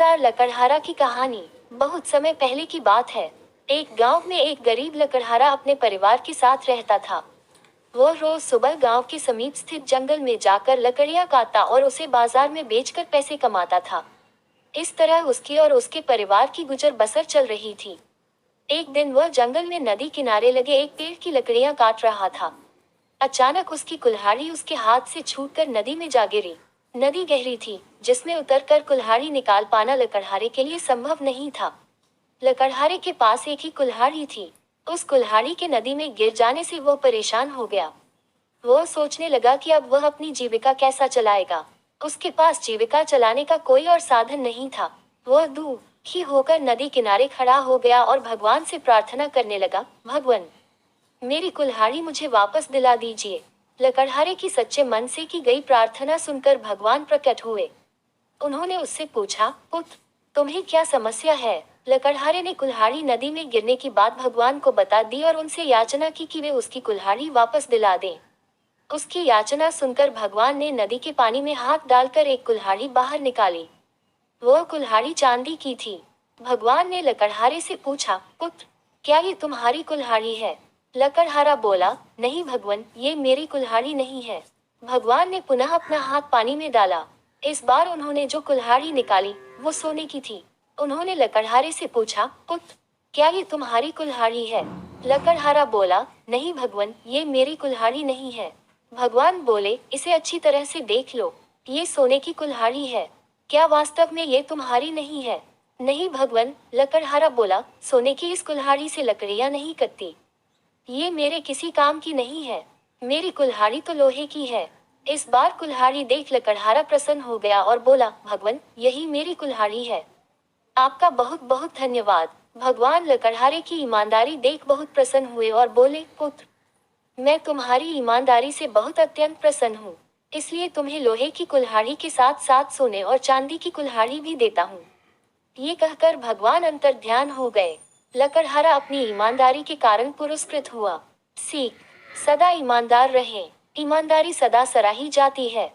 ईमानदार लकड़हारा की कहानी। बहुत समय पहले की बात है। एक गांव में एक गरीब लकड़हारा अपने परिवार के साथ रहता था। वो रोज सुबह गांव के समीप स्थित जंगल में जाकर लकड़ियां काटता और उसे बाजार में बेचकर पैसे कमाता था। इस तरह उसकी और उसके परिवार की गुजर बसर चल रही थी। एक दिन वह जंगल में नदी किनारे लगे एक पेड़ की लकड़ियां काट रहा था। अचानक उसकी कुल्हाड़ी उसके हाथ से छूटकर नदी में जा गिरी। नदी गहरी थी, जिसमें उतरकर कुल्हाड़ी निकाल पाना लकड़हारे के लिए संभव नहीं था। लकड़हारे के पास एक ही कुल्हाड़ी थी। उस कुल्हाड़ी के नदी में गिर जाने से वो परेशान हो गया। वो सोचने लगा कि अब वह अपनी जीविका कैसा चलाएगा। उसके पास जीविका चलाने का कोई और साधन नहीं था। वह दुखी होकर नदी किनारे खड़ा हो गया और भगवान से प्रार्थना करने लगा, भगवान, मेरी कुल्हाड़ी मुझे वापस दिला दीजिए। लकड़हारे की सच्चे मन से की गई प्रार्थना सुनकर भगवान प्रकट हुए। उन्होंने उससे पूछा, पुत्र, तुम्हें क्या समस्या है? लकड़हारे ने कुल्हाड़ी नदी में गिरने की बात भगवान को बता दी और उनसे याचना की कि वे उसकी कुल्हाड़ी वापस दिला दें। उसकी याचना सुनकर भगवान ने नदी के पानी में हाथ डालकर एक कुल्हाड़ी बाहर निकाली। वह कुल्हाड़ी चांदी की थी। भगवान ने लकड़हारे से पूछा, पुत्र, क्या ये तुम्हारी कुल्हाड़ी है? लकड़हारा बोला, नहीं भगवान, ये मेरी कुल्हाड़ी नहीं है। भगवान ने पुनः अपना हाथ पानी में डाला। इस बार उन्होंने जो कुल्हाड़ी निकाली वो सोने की थी। उन्होंने लकड़हारे से पूछा, पुत्र, क्या ये तुम्हारी कुल्हाड़ी है? लकड़हारा बोला, नहीं भगवान, ये मेरी कुल्हाड़ी नहीं है। भगवान बोले, इसे अच्छी तरह से देख लो, ये सोने की कुल्हाड़ी है। क्या वास्तव में ये तुम्हारी नहीं है? नहीं भगवान, लकड़हारा बोला, सोने की इस कुल्हाड़ी से लकड़ियां नहीं कटती। ये मेरे किसी काम की नहीं है। मेरी कुल्हाड़ी तो लोहे की है। इस बार कुल्हाड़ी देख लकड़हारा प्रसन्न हो गया और बोला, भगवान, यही मेरी कुल्हाड़ी है। आपका बहुत बहुत धन्यवाद। भगवान लकड़हारे की ईमानदारी देख बहुत प्रसन्न हुए और बोले, पुत्र, मैं तुम्हारी ईमानदारी से बहुत अत्यंत प्रसन्न हूँ, इसलिए तुम्हें लोहे की कुल्हाड़ी के साथ साथ सोने और चांदी की कुल्हाड़ी भी देता हूँ। ये कहकर भगवान अंतर्ध्यान हो गए। लकड़हारा अपनी ईमानदारी के कारण पुरस्कृत हुआ। सीख, सदा ईमानदार रहें। ईमानदारी सदा सराही जाती है।